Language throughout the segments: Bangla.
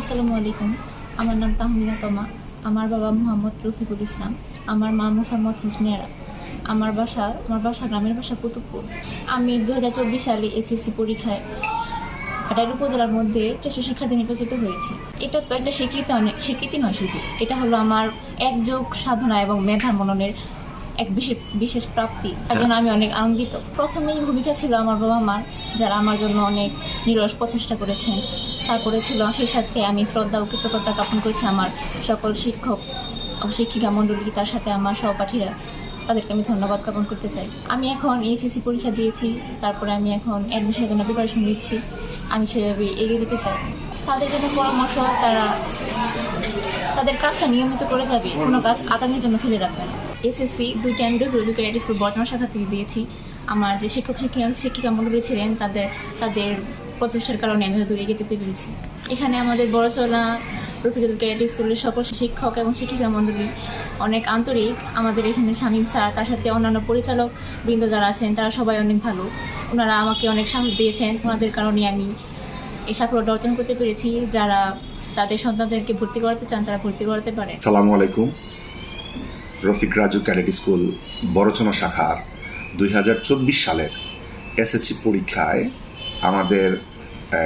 আসসালামু আলাইকুম। আমার নাম তাহমিনা তমা। আমার বাবা মোহাম্মদ রফিকুল ইসলাম। আমার মা মোসাম্মদ হুসনিয়ারা। আমার বাসা গ্রামের বাসা কুতুবপুর। আমি 2024 সালে এসএসসি পরীক্ষায় ঘাটাইল উপজেলার মধ্যে শ্রেষ্ঠ শিক্ষার্থী নির্বাচিত হয়েছি। এটা তো একটা স্বীকৃতি নয় শুধু, এটা হলো আমার একযোগ সাধনা এবং মেধা মননের এক বিশেষ প্রাপ্তি। তার জন্য আমি অনেক আনন্দিত। প্রথমেই ভূমিকা ছিল আমার বাবা মার, যারা আমার জন্য অনেক নিরস প্রচেষ্টা করেছেন। তারপরে ছিল সেই সাথে আমি শ্রদ্ধা ও কৃতজ্ঞতা জ্ঞাপন করেছি আমার সকল শিক্ষক ও শিক্ষিকা মণ্ডলী, তার সাথে আমার সহপাঠীরা, তাদেরকে আমি ধন্যবাদ জ্ঞাপন করতে চাই। আমি এখন এইচএসসি পরীক্ষা দিয়েছি, তারপরে আমি এখন অ্যাডমিশনের জন্য প্রিপারেশন নিচ্ছি। আমি সেভাবে এগিয়ে যেতে চাই। তাদের জন্য পরামর্শ, তারা তাদের কাজটা নিয়মিত করে যাবে, কোনো কাজ আগামীর জন্য ফেলে রাখবে না। এসএসসি 2টা আমি রফিকুল ক্যাডেট স্কুল বর্তমান শাখা থেকে দিয়েছি। আমার যে শিক্ষিকা মণ্ডলী ছিলেন, তাদের প্রচেষ্টার কারণে আমি দূরে এগিয়ে যেতে পেরেছি। এখানে আমাদের বড়চলা রফিকুল ক্যাডেট স্কুলের সকল শিক্ষক এবং শিক্ষিকা মণ্ডলী অনেক আন্তরিক। আমাদের এখানে শামীম স্যার, তার সাথে অন্যান্য পরিচালক বৃন্দ যারা আছেন, তারা সবাই অনেক ভালো। ওনারা আমাকে অনেক সাহস দিয়েছেন। ওনাদের কারণে আমি এই সাফল্যটা অর্জন করতে পেরেছি। যারা তাদের সন্তানদেরকে ভর্তি করাতে চান, তারা ভর্তি করাতে পারে। আসসালামু আলাইকুম। রফিক রাজু ক্যাডেট স্কুল বড়চনা শাখার 2024 সালের এসএসসি পরীক্ষায় আমাদের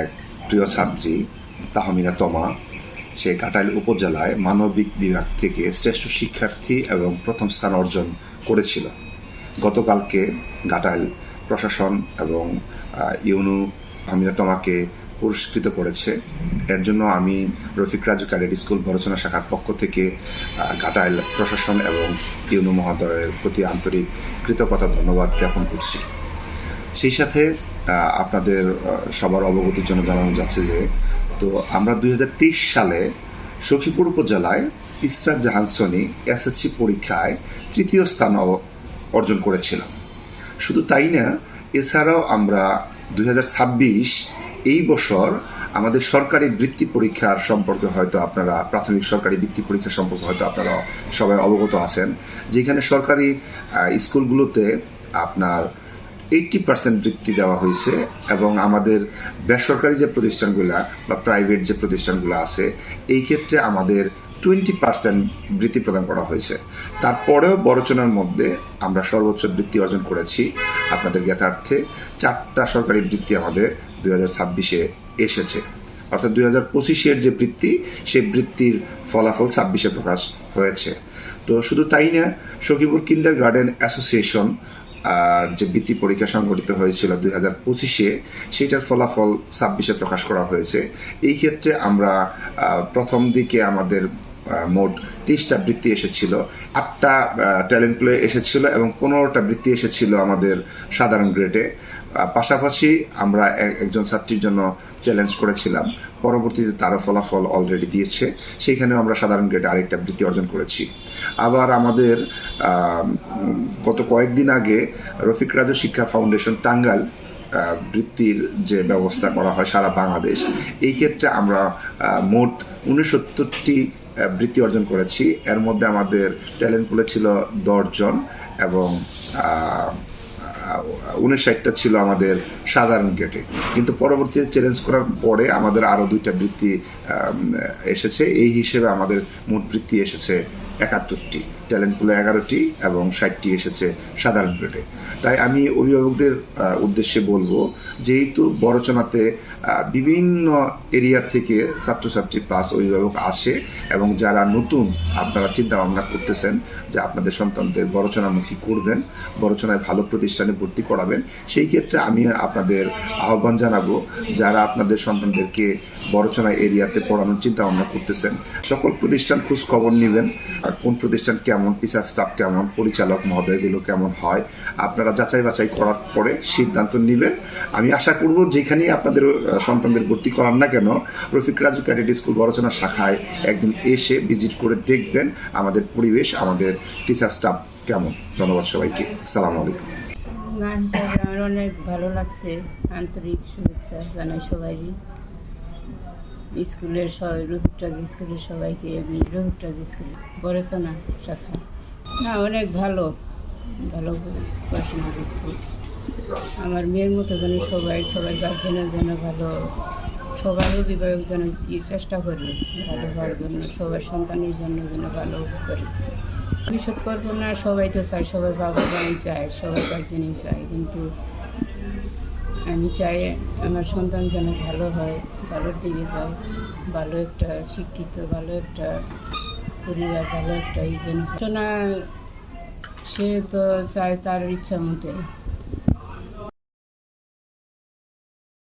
এক প্রিয় ছাত্রী তাহমিনা তমা, সে ঘাটাইল উপজেলায় মানবিক বিভাগ থেকে শ্রেষ্ঠ শিক্ষার্থী এবং প্রথম স্থান অর্জন করেছিল। গতকালকে ঘাটাইল প্রশাসন এবং ইউনু তাহমিনা তমাকে পুরস্কৃত করেছে। এর জন্য আমি রফিক রাজু ক্যাডেট স্কুল বড়চনা শাখার পক্ষ থেকে ঘাটাইল প্রশাসন এবং ইউনু মহোদয়ের প্রতি আন্তরিক কৃতজ্ঞতা ধন্যবাদ জ্ঞাপন করছি। সেই সাথে আপনাদের সবার অবগতির জন্য জানানো যাচ্ছে যে আমরা 2023 সালে সখীপুর উপজেলায় ইসরাত জাহান সনি এসএসসি পরীক্ষায় 3য় স্থান অর্জন করেছিলাম। শুধু তাই না, এছাড়াও আমরা 2026 এই বছর আমাদের সরকারি বৃত্তি পরীক্ষার সম্পর্কে হয়তো আপনারা প্রাথমিক সরকারি বৃত্তি পরীক্ষা সম্পর্কে হয়তো আপনারা সবাই অবগত আছেন, যেখানে সরকারি স্কুলগুলোতে আপনার 80% বৃত্তি দেওয়া হয়েছে এবং আমাদের বেসরকারি যে প্রতিষ্ঠানগুলো বা প্রাইভেট যে প্রতিষ্ঠানগুলো আছে, এই ক্ষেত্রে আমাদের 20% বৃত্তি প্রদান করা হয়েছে। তারপরেও বড়চনার মধ্যে আমরা সর্বোচ্চ বৃত্তি অর্জন করেছি। আপনাদের জ্ঞাতার্থে 4টা সরকারি বৃত্তি আমাদের 2026-এ এসেছে, অর্থাৎ 2025-এর যে বৃত্তি, সেই বৃত্তির ফলাফল 26-এ প্রকাশ হয়েছে। তো শুধু তাই না, সখীপুর কিন্ডার গার্ডেন অ্যাসোসিয়েশন আর যে বৃত্তি পরীক্ষা সংগঠিত হয়েছিল 2025-এ, সেটার ফলাফল 26-এ প্রকাশ করা হয়েছে। এই ক্ষেত্রে আমরা প্রথম দিকে আমাদের মোট 30টা বৃত্তি এসেছিল, 8টা ট্যালেন্ট প্লে এসেছিল এবং 15টা বৃত্তি এসেছিল আমাদের সাধারণ গ্রেডে। পাশাপাশি আমরা একজন ছাত্রীর জন্য চ্যালেঞ্জ করেছিলাম, পরবর্তীতে তারও ফলাফল অলরেডি দিয়েছে, সেইখানেও আমরা সাধারণ গ্রেডে আরেকটা বৃত্তি অর্জন করেছি। আবার আমাদের গত কয়েকদিন আগে রফিক রাজু শিক্ষা ফাউন্ডেশন টাঙ্গাইল বৃত্তির যে ব্যবস্থা করা হয় সারা বাংলাদেশ, এই ক্ষেত্রে আমরা মোট 69টি বৃত্তি অর্জন করেছি। এর মধ্যে আমাদের ট্যালেন্ট পুলে ছিল 10 জন এবং 59টা ছিল আমাদের সাধারণ গেটে। কিন্তু পরবর্তীতে চ্যালেঞ্জ করার পরে আমাদের আরও 2টা বৃত্তি এসেছে। এই হিসেবে আমাদের মোট বৃত্তি এসেছে 71টি, ট্যালেন্ট পুলে 11টি এবং 60টি এসেছে সাধারণ গ্রেডে। তাই আমি অভিভাবকদের উদ্দেশ্যে বলবো, যেহেতু বড়চনাতে বিভিন্ন এরিয়া থেকে ছাত্রছাত্রী প্লাস অভিভাবক আসে এবং যারা নতুন আপনারা চিন্তা ভাবনা করতেছেন যে আপনাদের সন্তানদের বড়চনামুখী করবেন, বড়চনায় ভালো প্রতিষ্ঠানে ভর্তি করাবেন, সেই ক্ষেত্রে আমি আপনাদের আহ্বান জানাবো, যারা আপনাদের সন্তানদেরকে বড়চনা এরিয়াতে পড়ানোর চিন্তা ভাবনা করতেছেন, সকল প্রতিষ্ঠান খোঁজ খবর নেবেন, কোন প্রতিষ্ঠান কেমন, টিচার স্টাফ কেমন, পরিচালক মহোদয়গুলো কেমন হয়, আপনারা যাচাই বাছাই করার পরে সিদ্ধান্ত নেবেন। আমি আশা করব যেখানেই আপনাদের সন্তানদের ভর্তি করান না কেন, রফিক রাজু ক্যাডেট স্কুল বড়চনা শাখায় একদিন এসে ভিজিট করে দেখবেন আমাদের পরিবেশ, আমাদের টিচার স্টাফ কেমন। ধন্যবাদ সবাইকে। আসসালামু আলাইকুম। মা হিসাবে আমার অনেক ভালো লাগছে, আন্তরিক শুভেচ্ছা জানাই সবাইকে। স্কুলের সবাই, রফিক রাজু স্কুলের সবাইকে, আমি রফিক রাজু স্কুল বড়চনা শাখা। না, অনেক ভালো ভালো পড়াশোনা করছে। আমার মেয়ের মতো যেন সবাই গার্জেনের যেন ভালো সবার অভিভাবক যেন চেষ্টা করবে ভালো হওয়ার জন্য, সবার সন্তানের জন্য যেন ভালো করে। ভবিষ্যৎ কল্পনা সবাই তো চায়, সবাই বাবা মাই চায়, সবাই তার জন্যই চায়, কিন্তু আমি চাই আমার সন্তান যেন ভালো হয়, ভালোর দিকে যায়, ভালো একটা শিক্ষিত, ভালো একটা পরিবার, ভালো একটা এই যেন শোনা। সে তো চায় তার ইচ্ছা মতে